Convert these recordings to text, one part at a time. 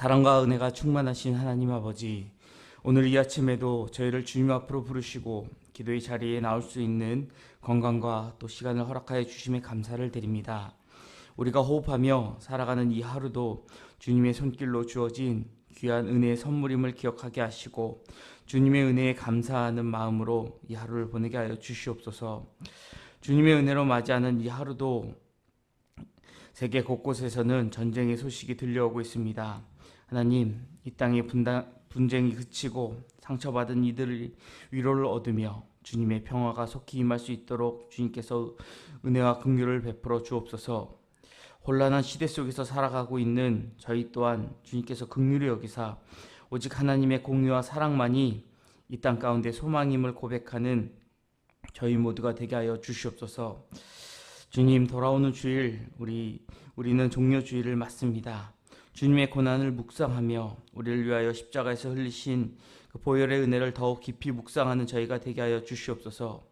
사랑과 은혜가 충만하신 하나님 아버지, 오늘 이 아침에도 저희를 주님 앞으로 부르시고 기도의 자리에 나올 수 있는 건강과 또 시간을 허락하여 주심에 감사를 드립니다. 우리가 호흡하며 살아가는 이 하루도 주님의 손길로 주어진 귀한 은혜의 선물임을 기억하게 하시고 주님의 은혜에 감사하는 마음으로 이 하루를 보내게 하여 주시옵소서. 주님의 은혜로 맞이하는 이 하루도 세계 곳곳에서는 전쟁의 소식이 들려오고 있습니다. 하나님, 이 땅의 분쟁이 그치고 상처받은 이들의 위로를 얻으며 주님의 평화가 속히 임할 수 있도록 주님께서 은혜와 긍휼을 베풀어 주옵소서. 혼란한 시대 속에서 살아가고 있는 저희 또한 주님께서 긍휼히 여기사 오직 하나님의 공의와 사랑만이 이 땅 가운데 소망임을 고백하는 저희 모두가 되게 하여 주시옵소서. 주님, 돌아오는 주일 우리는 종려 주일을 맞습니다. 주님의 고난을 묵상하며 우리를 위하여 십자가에서 흘리신 그 보혈의 은혜를 더욱 깊이 묵상하는 저희가 되게 하여 주시옵소서.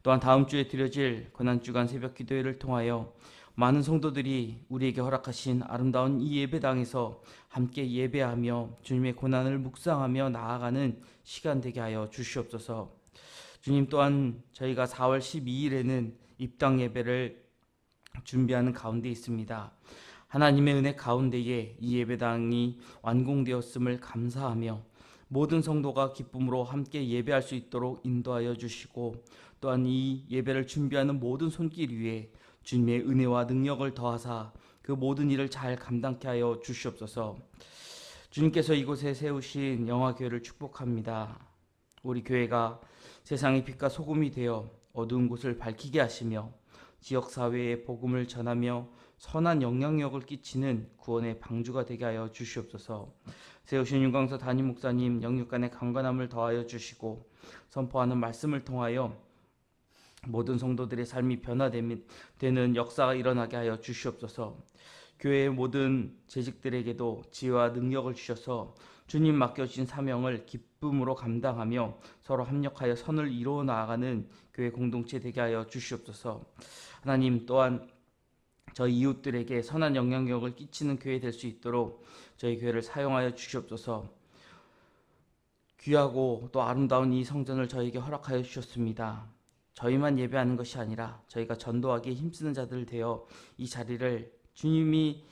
또한 다음 주에 드려질 고난주간 새벽 기도회를 통하여 많은 성도들이 우리에게 허락하신 아름다운 이 예배당에서 함께 예배하며 주님의 고난을 묵상하며 나아가는 시간 되게 하여 주시옵소서. 주님, 또한 저희가 4월 12일에는 입당 예배를 준비하는 가운데 있습니다. 하나님의 은혜 가운데에 이 예배당이 완공되었음을 감사하며 모든 성도가 기쁨으로 함께 예배할 수 있도록 인도하여 주시고, 또한 이 예배를 준비하는 모든 손길 위에 주님의 은혜와 능력을 더하사 그 모든 일을 잘 감당케 하여 주시옵소서. 주님께서 이곳에 세우신 영화교회를 축복합니다. 우리 교회가 세상의 빛과 소금이 되어 어두운 곳을 밝히게 하시며 지역사회에 복음을 전하며 선한 영향력을 끼치는 구원의 방주가 되게 하여 주시옵소서. 세우신 윤광서 담임 목사님 영육간의 강건함을 더하여 주시고 선포하는 말씀을 통하여 모든 성도들의 삶이 변화되는 역사가 일어나게 하여 주시옵소서. 교회의 모든 재직들에게도 지혜와 능력을 주셔서 주님 맡겨주신 사명을 기쁨으로 감당하며 서로 합력하여 선을 이루어 나아가는 교회 공동체 되게 하여 주시옵소서. 하나님, 또한 저희 이웃들에게 선한 영향력을 끼치는 교회 될 수 있도록 저희 교회를 사용하여 주시옵소서. 귀하고 또 아름다운 이 성전을 저희에게 허락하여 주셨습니다. 저희만 예배하는 것이 아니라 저희가 전도하기에 힘쓰는 자들 되어 이 자리를 주님이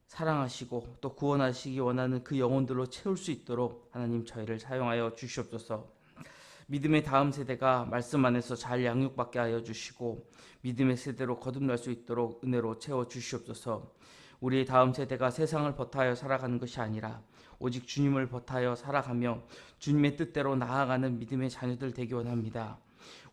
사랑하시고 또 구원하시기 원하는 그 영혼들로 채울 수 있도록 하나님 저희를 사용하여 주시옵소서. 믿음의 다음 세대가 말씀 안에서 잘 양육받게 하여 주시고 믿음의 세대로 거듭날 수 있도록 은혜로 채워 주시옵소서. 우리의 다음 세대가 세상을 버타여 살아가는 것이 아니라 오직 주님을 버타여 살아가며 주님의 뜻대로 나아가는 믿음의 자녀들 되기 원합니다.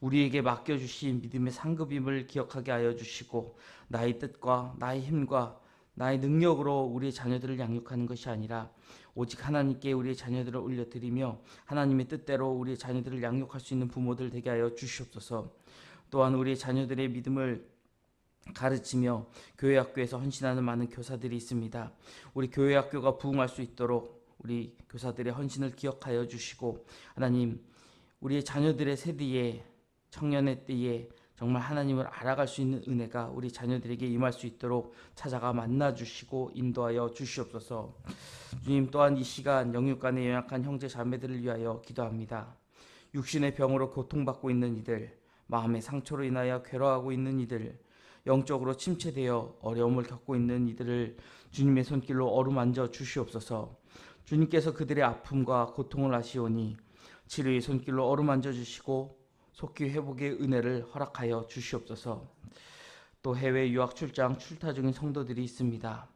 우리에게 맡겨주신 믿음의 상급임을 기억하게 하여 주시고 나의 뜻과 나의 힘과 나의 능력으로 우리의 자녀들을 양육하는 것이 아니라 오직 하나님께 우리의 자녀들을 올려드리며 하나님의 뜻대로 우리의 자녀들을 양육할 수 있는 부모들 되게 하여 주시옵소서. 또한 우리의 자녀들의 믿음을 가르치며 교회 학교에서 헌신하는 많은 교사들이 있습니다. 우리 교회 학교가 부흥할 수 있도록 우리 교사들의 헌신을 기억하여 주시고 하나님, 우리의 자녀들의 세대에 청년의 때에 정말 하나님을 알아갈 수 있는 은혜가 우리 자녀들에게 임할 수 있도록 찾아가 만나주시고 인도하여 주시옵소서. 주님, 또한 이 시간 영육간에 연약한 형제 자매들을 위하여 기도합니다. 육신의 병으로 고통받고 있는 이들, 마음의 상처로 인하여 괴로워하고 있는 이들, 영적으로 침체되어 어려움을 겪고 있는 이들을 주님의 손길로 어루만져 주시옵소서. 주님께서 그들의 아픔과 고통을 아시오니 치료의 손길로 어루만져 주시고 속히 회복의 은혜를 허락하여 주시옵소서. 또 해외 유학 출장 출타 중인 성도들이 있습니다.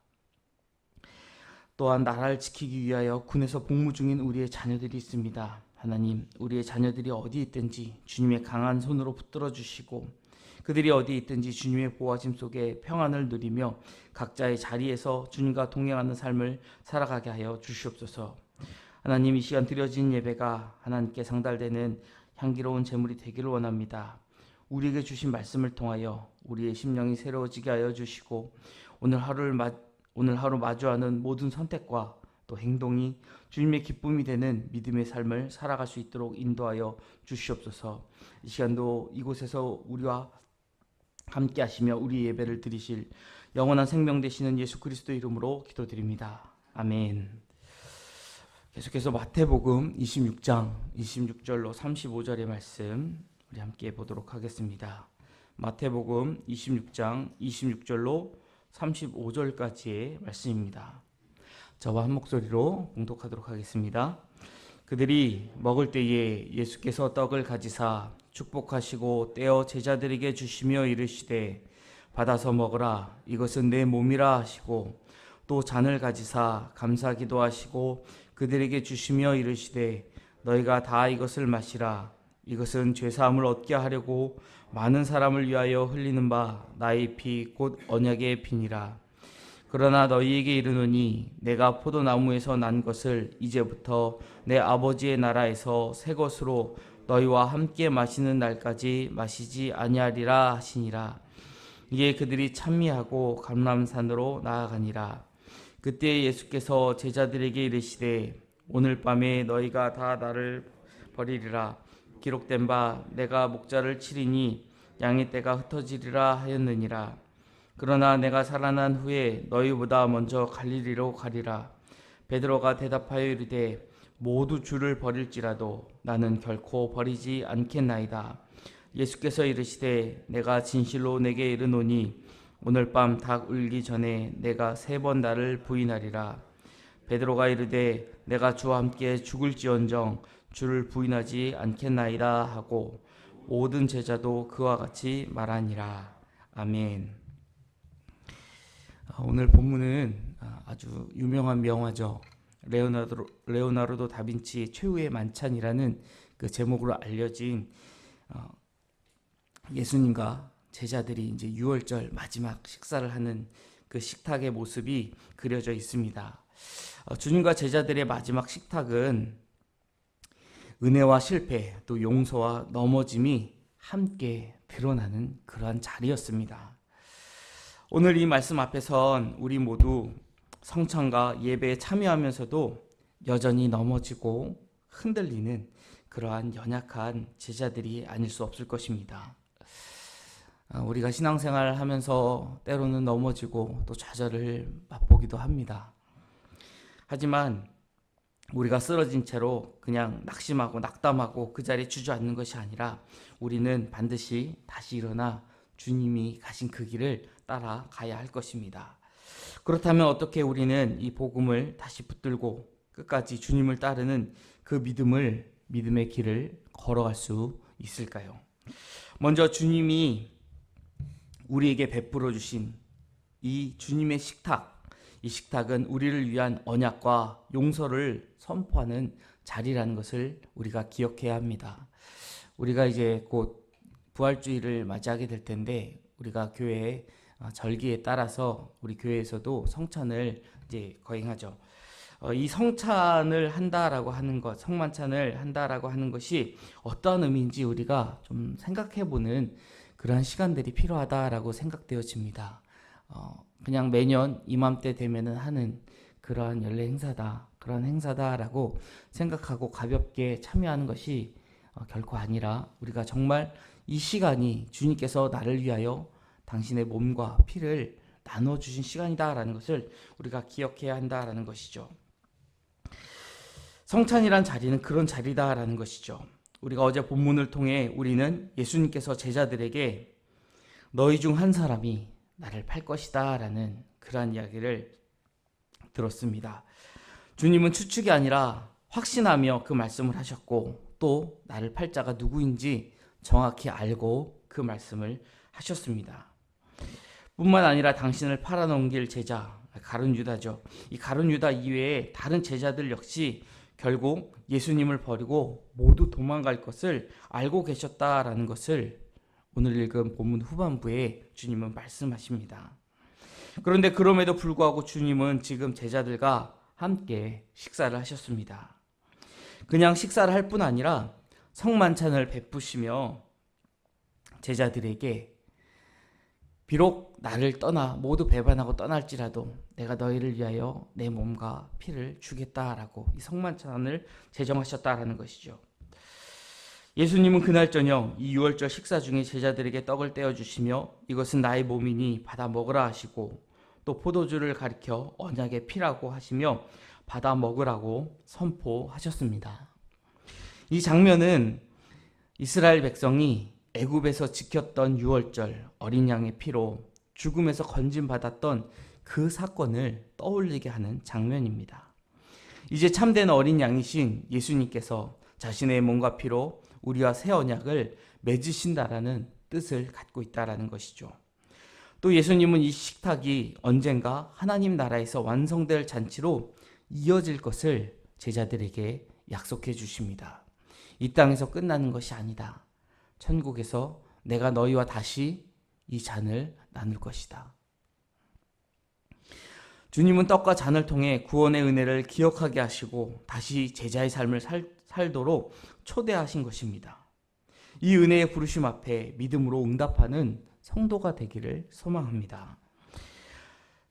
또한 나라를 지키기 위하여 군에서 복무 중인 우리의 자녀들이 있습니다. 하나님, 우리의 자녀들이 어디 있든지 주님의 강한 손으로 붙들어 주시고 그들이 어디 있든지 주님의 보호하심 속에 평안을 누리며 각자의 자리에서 주님과 동행하는 삶을 살아가게 하여 주시옵소서. 하나님, 이 시간 드려진 예배가 하나님께 상달되는 향기로운 제물이 되기를 원합니다. 우리에게 주신 말씀을 통하여 우리의 심령이 새로워지게 하여 주시고 오늘 하루 마주하는 모든 선택과 또 행동이 주님의 기쁨이 되는 믿음의 삶을 살아갈 수 있도록 인도하여 주시옵소서. 이 시간도 이곳에서 우리와 함께 하시며 우리 예배를 드리실 영원한 생명 되시는 예수 그리스도 이름으로 기도드립니다. 아멘. 계속해서 마태복음 26장 26절로 35절의 말씀 우리 함께 보도록 하겠습니다. 마태복음 26장 26절로 35절까지의 말씀입니다. 저와 한 목소리로 봉독하도록 하겠습니다. 그들이 먹을 때에 예수께서 떡을 가지사 축복하시고 떼어 제자들에게 주시며 이르시되 받아서 먹으라 이것은 내 몸이라 하시고 또 잔을 가지사 감사 기도하시고 그들에게 주시며 이르시되 너희가 다 이것을 마시라 이것은 죄사함을 얻게 하려고 많은 사람을 위하여 흘리는 바 나의 피 곧 언약의 피니라. 그러나 너희에게 이르노니 내가 포도나무에서 난 것을 이제부터 내 아버지의 나라에서 새 것으로 너희와 함께 마시는 날까지 마시지 아니하리라 하시니라. 이에 그들이 찬미하고 감람산으로 나아가니라. 그때 예수께서 제자들에게 이르시되 오늘 밤에 너희가 다 나를 버리리라. 기록된 바 내가 목자를 치리니 양의 떼가 흩어지리라 하였느니라. 그러나 내가 살아난 후에 너희보다 먼저 갈릴리로 가리라. 베드로가 대답하여 이르되 모두 주를 버릴지라도 나는 결코 버리지 않겠나이다. 예수께서 이르시되 내가 진실로 내게 이르노니 오늘 밤 닭 울기 전에 내가 3번 나를 부인하리라. 베드로가 이르되 내가 주와 함께 죽을지언정 주를 부인하지 않겠나이다 하고 모든 제자도 그와 같이 말하니라. 아멘. 오늘 본문은 아주 유명한 명화죠. 레오나르도 다빈치의 최후의 만찬이라는 그 제목으로 알려진 예수님과 제자들이 이제 유월절 마지막 식사를 하는 그 식탁의 모습이 그려져 있습니다. 주님과 제자들의 마지막 식탁은 은혜와 실패, 또 용서와 넘어짐이 함께 드러나는 그러한 자리였습니다. 오늘 이 말씀 앞에선 우리 모두 성찬과 예배에 참여하면서도 여전히 넘어지고 흔들리는 그러한 연약한 제자들이 아닐 수 없을 것입니다. 우리가 신앙생활을 하면서 때로는 넘어지고 또 좌절을 맛보기도 합니다. 하지만 우리가 쓰러진 채로 그냥 낙심하고 낙담하고 그 자리에 주저앉는 것이 아니라 우리는 반드시 다시 일어나 주님이 가신 그 길을 따라가야 할 것입니다. 그렇다면 어떻게 우리는 이 복음을 다시 붙들고 끝까지 주님을 따르는 그 믿음의 길을 걸어갈 수 있을까요? 먼저 주님이 우리에게 베풀어 주신 이 주님의 식탁, 이 식탁은 우리를 위한 언약과 용서를 선포하는 자리라는 것을 우리가 기억해야 합니다. 우리가 이제 곧 부활주의를 맞이하게 될 텐데 우리가 교회의 절기에 따라서 우리 교회에서도 성찬을 이제 거행하죠. 이 성찬을 한다라고 하는 것, 성만찬을 한다라고 하는 것이 어떠한 의미인지 우리가 좀 생각해보는 그러한 시간들이 필요하다라고 생각되어집니다. 그냥 매년 이맘때 되면은 하는 그러한 연례 행사다, 그런 행사다라고 생각하고 가볍게 참여하는 것이 결코 아니라 우리가 정말 이 시간이 주님께서 나를 위하여 당신의 몸과 피를 나눠주신 시간이다라는 것을 우리가 기억해야 한다라는 것이죠. 성찬이란 자리는 그런 자리다라는 것이죠. 우리가 어제 본문을 통해 우리는 예수님께서 제자들에게 너희 중 한 사람이 나를 팔 것이다 라는 그러한 이야기를 들었습니다. 주님은 추측이 아니라 확신하며 그 말씀을 하셨고 또 나를 팔 자가 누구인지 정확히 알고 그 말씀을 하셨습니다. 뿐만 아니라 당신을 팔아넘길 제자 가룟 유다죠. 이 가룟 유다 이외에 다른 제자들 역시 결국 예수님을 버리고 모두 도망갈 것을 알고 계셨다라는 것을 오늘 읽은 본문 후반부에 주님은 말씀하십니다. 그런데 그럼에도 불구하고 주님은 지금 제자들과 함께 식사를 하셨습니다. 그냥 식사를 할 뿐 아니라 성만찬을 베푸시며 제자들에게 비록 나를 떠나 모두 배반하고 떠날지라도 내가 너희를 위하여 내 몸과 피를 주겠다라고 이 성만찬을 제정하셨다라는 것이죠. 예수님은 그날 저녁 이 유월절 식사 중에 제자들에게 떡을 떼어주시며 이것은 나의 몸이니 받아 먹으라 하시고 또 포도주를 가리켜 언약의 피라고 하시며 받아 먹으라고 선포하셨습니다. 이 장면은 이스라엘 백성이 애굽에서 지켰던 유월절 어린 양의 피로 죽음에서 건짐받았던 그 사건을 떠올리게 하는 장면입니다. 이제 참된 어린 양이신 예수님께서 자신의 몸과 피로 우리와 새 언약을 맺으신다라는 뜻을 갖고 있다라는 것이죠. 또 예수님은 이 식탁이 언젠가 하나님 나라에서 완성될 잔치로 이어질 것을 제자들에게 약속해 주십니다. 이 땅에서 끝나는 것이 아니다. 천국에서 내가 너희와 다시 이 잔을 나눌 것이다. 주님은 떡과 잔을 통해 구원의 은혜를 기억하게 하시고 다시 제자의 삶을 살도록 초대하신 것입니다. 이 은혜의 부르심 앞에 믿음으로 응답하는 성도가 되기를 소망합니다.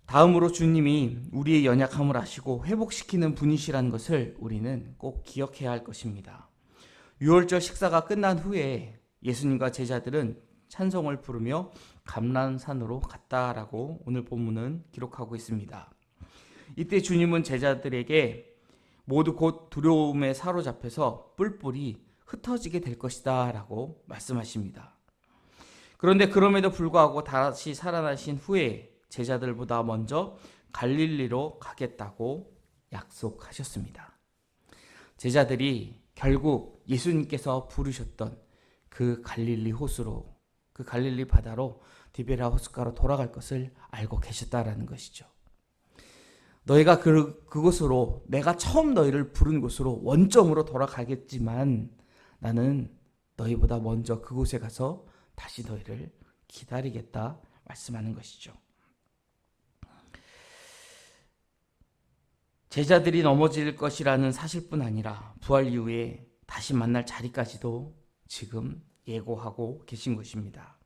다음으로 주님이 우리의 연약함을 아시고 회복시키는 분이시라는 것을 우리는 꼭 기억해야 할 것입니다. 유월절 식사가 끝난 후에 예수님과 제자들은 찬송을 부르며 감람산으로 갔다라고 오늘 본문은 기록하고 있습니다. 이때 주님은 제자들에게 모두 곧 두려움에 사로잡혀서 뿔뿔이 흩어지게 될 것이다 라고 말씀하십니다. 그런데 그럼에도 불구하고 다시 살아나신 후에 제자들보다 먼저 갈릴리로 가겠다고 약속하셨습니다. 제자들이 결국 예수님께서 부르셨던 그 갈릴리 호수로, 그 갈릴리 바다로 디베라 호숫가로 돌아갈 것을 알고 계셨다라는 것이죠. 너희가 그곳으로, 내가 처음 너희를 부른 곳으로 원점으로 돌아가겠지만 나는 너희보다 먼저 그곳에 가서 다시 너희를 기다리겠다 말씀하는 것이죠. 제자들이 넘어질 것이라는 사실뿐 아니라 부활 이후에 다시 만날 자리까지도 지금 예고하고 계신 것입니다.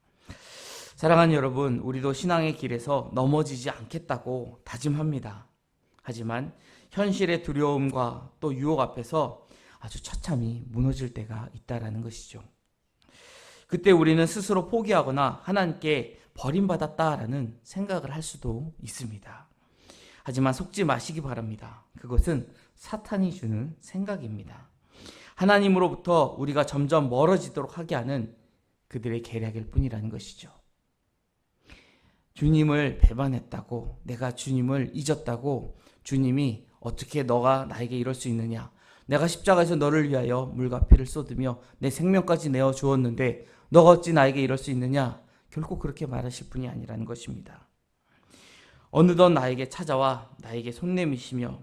사랑하는 여러분, 우리도 신앙의 길에서 넘어지지 않겠다고 다짐합니다. 하지만 현실의 두려움과 또 유혹 앞에서 아주 처참히 무너질 때가 있다라는 것이죠. 그때 우리는 스스로 포기하거나 하나님께 버림받았다라는 생각을 할 수도 있습니다. 하지만 속지 마시기 바랍니다. 그것은 사탄이 주는 생각입니다. 하나님으로부터 우리가 점점 멀어지도록 하게 하는 그들의 계략일 뿐이라는 것이죠. 주님을 배반했다고, 내가 주님을 잊었다고 주님이 어떻게 너가 나에게 이럴 수 있느냐, 내가 십자가에서 너를 위하여 물과 피를 쏟으며 내 생명까지 내어 주었는데 너가 어찌 나에게 이럴 수 있느냐, 결코 그렇게 말하실 분이 아니라는 것입니다. 어느덧 나에게 찾아와 나에게 손 내미시며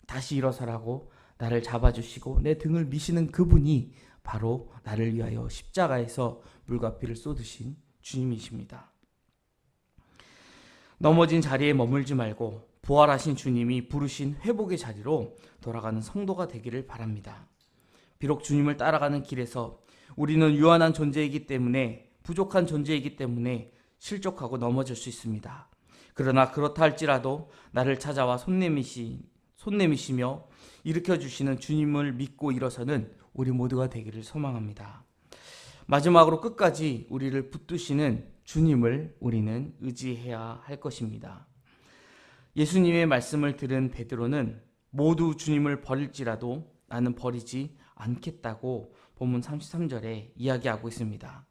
다시 일어서라고 나를 잡아주시고 내 등을 미시는 그분이 바로 나를 위하여 십자가에서 물과 피를 쏟으신 주님이십니다. 넘어진 자리에 머물지 말고 부활하신 주님이 부르신 회복의 자리로 돌아가는 성도가 되기를 바랍니다. 비록 주님을 따라가는 길에서 우리는 유한한 존재이기 때문에, 부족한 존재이기 때문에 실족하고 넘어질 수 있습니다. 그러나 그렇다 할지라도 나를 찾아와 손 내미시며 일으켜주시는 주님을 믿고 일어서는 우리 모두가 되기를 소망합니다. 마지막으로 끝까지 우리를 붙드시는 주님을 우리는 의지해야 할 것입니다. 예수님의 말씀을 들은 베드로는 모두 주님을 버릴지라도 나는 버리지 않겠다고 본문 33절에 이야기하고 있습니다.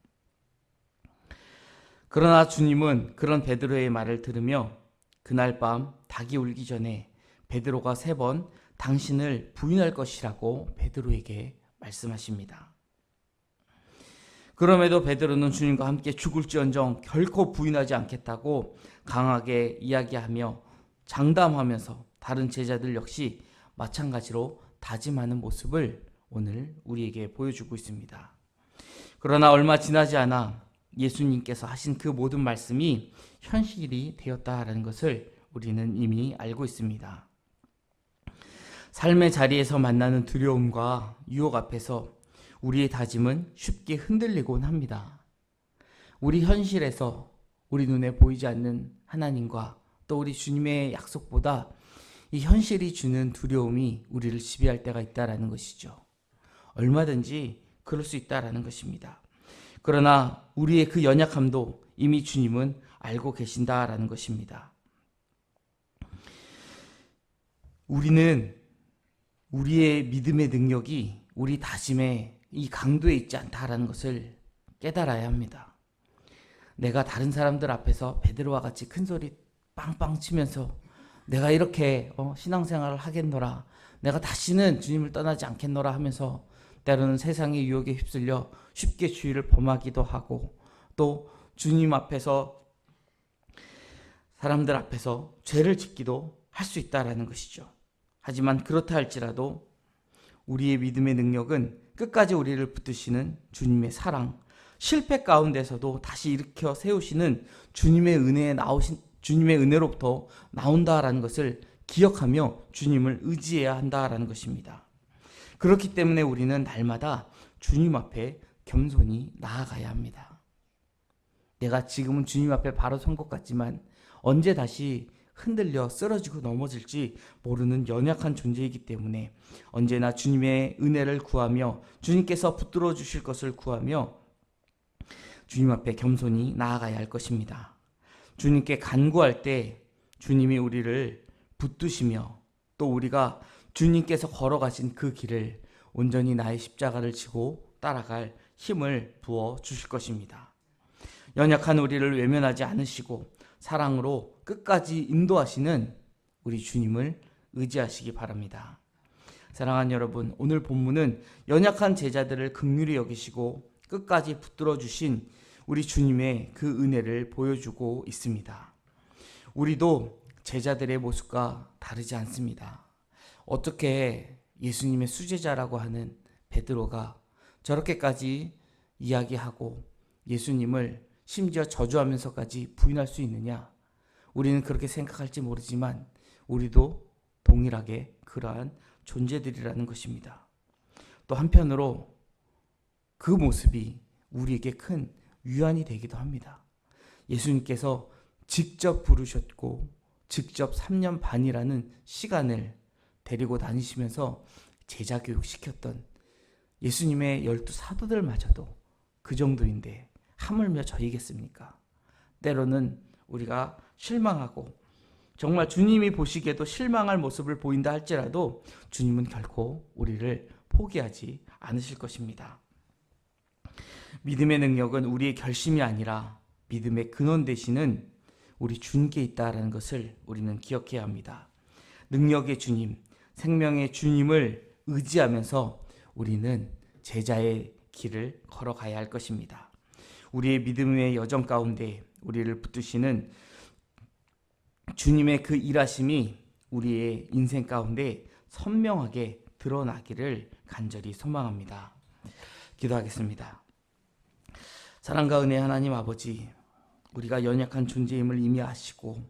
그러나 주님은 그런 베드로의 말을 들으며 그날 밤 닭이 울기 전에 베드로가 3번 당신을 부인할 것이라고 베드로에게 말씀하십니다. 그럼에도 베드로는 주님과 함께 죽을지언정 결코 부인하지 않겠다고 강하게 이야기하며 장담하면서 다른 제자들 역시 마찬가지로 다짐하는 모습을 오늘 우리에게 보여주고 있습니다. 그러나 얼마 지나지 않아 예수님께서 하신 그 모든 말씀이 현실이 되었다라는 것을 우리는 이미 알고 있습니다. 삶의 자리에서 만나는 두려움과 유혹 앞에서 우리의 다짐은 쉽게 흔들리곤 합니다. 우리 현실에서 우리 눈에 보이지 않는 하나님과 또 우리 주님의 약속보다 이 현실이 주는 두려움이 우리를 지배할 때가 있다라는 것이죠. 얼마든지 그럴 수 있다라는 것입니다. 그러나 우리의 그 연약함도 이미 주님은 알고 계신다라는 것입니다. 우리는 우리의 믿음의 능력이 우리 다짐의 이 강도에 있지 않다라는 것을 깨달아야 합니다. 내가 다른 사람들 앞에서 베드로와 같이 큰 소리 빵빵 치면서 내가 이렇게 신앙생활을 하겠노라, 내가 다시는 주님을 떠나지 않겠노라 하면서 때로는 세상의 유혹에 휩쓸려 쉽게 주의를 범하기도 하고, 또 주님 앞에서 사람들 앞에서 죄를 짓기도 할 수 있다라는 것이죠. 하지만 그렇다 할지라도 우리의 믿음의 능력은 끝까지 우리를 붙드시는 주님의 사랑, 실패 가운데서도 다시 일으켜 세우시는 주님의 은혜로부터 나온다라는 것을 기억하며 주님을 의지해야 한다라는 것입니다. 그렇기 때문에 우리는 날마다 주님 앞에 겸손히 나아가야 합니다. 내가 지금은 주님 앞에 바로 선 것 같지만 언제 다시 흔들려 쓰러지고 넘어질지 모르는 연약한 존재이기 때문에 언제나 주님의 은혜를 구하며 주님께서 붙들어 주실 것을 구하며 주님 앞에 겸손히 나아가야 할 것입니다. 주님께 간구할 때 주님이 우리를 붙드시며 또 우리가 주님께서 걸어가신 그 길을 온전히 나의 십자가를 지고 따라갈 힘을 부어 주실 것입니다. 연약한 우리를 외면하지 않으시고 사랑으로 끝까지 인도하시는 우리 주님을 의지하시기 바랍니다. 사랑하는 여러분, 오늘 본문은 연약한 제자들을 긍휼히 여기시고 끝까지 붙들어 주신 우리 주님의 그 은혜를 보여주고 있습니다. 우리도 제자들의 모습과 다르지 않습니다. 어떻게 예수님의 수제자라고 하는 베드로가 저렇게까지 이야기하고 예수님을 심지어 저주하면서까지 부인할 수 있느냐? 우리는 그렇게 생각할지 모르지만 우리도 동일하게 그러한 존재들이라는 것입니다. 또 한편으로 그 모습이 우리에게 큰 위안이 되기도 합니다. 예수님께서 직접 부르셨고 직접 3년 반이라는 시간을 데리고 다니시면서 제자 교육시켰던 예수님의 12 사도들마저도 그 정도인데 하물며 저희겠습니까? 때로는 우리가 실망하고 정말 주님이 보시기에도 실망할 모습을 보인다 할지라도 주님은 결코 우리를 포기하지 않으실 것입니다. 믿음의 능력은 우리의 결심이 아니라 믿음의 근원 되시는 우리 주님께 있다는 것을 우리는 기억해야 합니다. 능력의 주님, 생명의 주님을 의지하면서 우리는 제자의 길을 걸어가야 할 것입니다. 우리의 믿음의 여정 가운데 우리를 붙드시는 주님의 그 일하심이 우리의 인생 가운데 선명하게 드러나기를 간절히 소망합니다. 기도하겠습니다. 사랑과 은혜 하나님 아버지, 우리가 연약한 존재임을 이미 아시고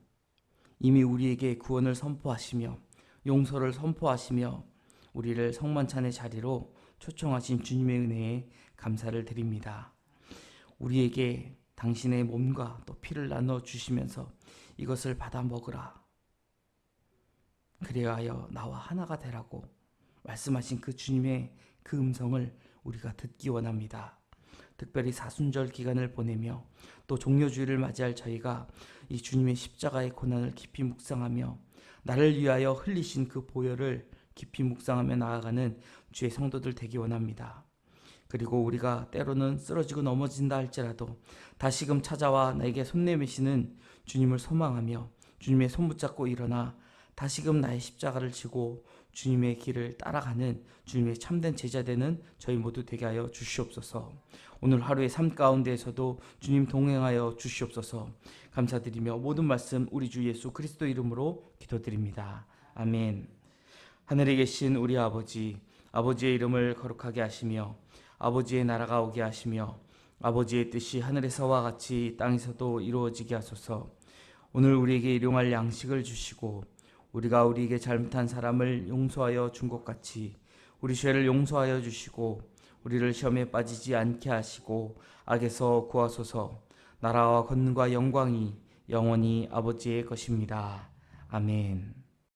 이미 우리에게 구원을 선포하시며 용서를 선포하시며 우리를 성만찬의 자리로 초청하신 주님의 은혜에 감사를 드립니다. 우리에게 당신의 몸과 또 피를 나눠 주시면서 이것을 받아 먹으라, 그리하여 나와 하나가 되라고 말씀하신 그 주님의 그 음성을 우리가 듣기 원합니다. 특별히 사순절 기간을 보내며 또 종료주일을 맞이할 저희가 이 주님의 십자가의 고난을 깊이 묵상하며 나를 위하여 흘리신 그 보혈을 깊이 묵상하며 나아가는 주의 성도들 되기 원합니다. 그리고 우리가 때로는 쓰러지고 넘어진다 할지라도 다시금 찾아와 나에게 손 내미시는 주님을 소망하며 주님의 손 붙잡고 일어나 다시금 나의 십자가를 지고 주님의 길을 따라가는 주님의 참된 제자 되는 저희 모두 되게 하여 주시옵소서. 오늘 하루의 삶 가운데에서도 주님 동행하여 주시옵소서. 감사드리며 모든 말씀 우리 주 예수 그리스도 이름으로 기도드립니다. 아멘. 하늘에 계신 우리 아버지, 아버지의 이름을 거룩하게 하시며 아버지의 나라가 오게 하시며 아버지의 뜻이 하늘에서와 같이 땅에서도 이루어지게 하소서. 오늘 우리에게 일용할 양식을 주시고 우리가 우리에게 잘못한 사람을 용서하여 준 것 같이 우리 죄를 용서하여 주시고 우리를 시험에 빠지지 않게 하시고 악에서 구하소서. 나라와 권능과 영광이 영원히 아버지의 것입니다. 아멘.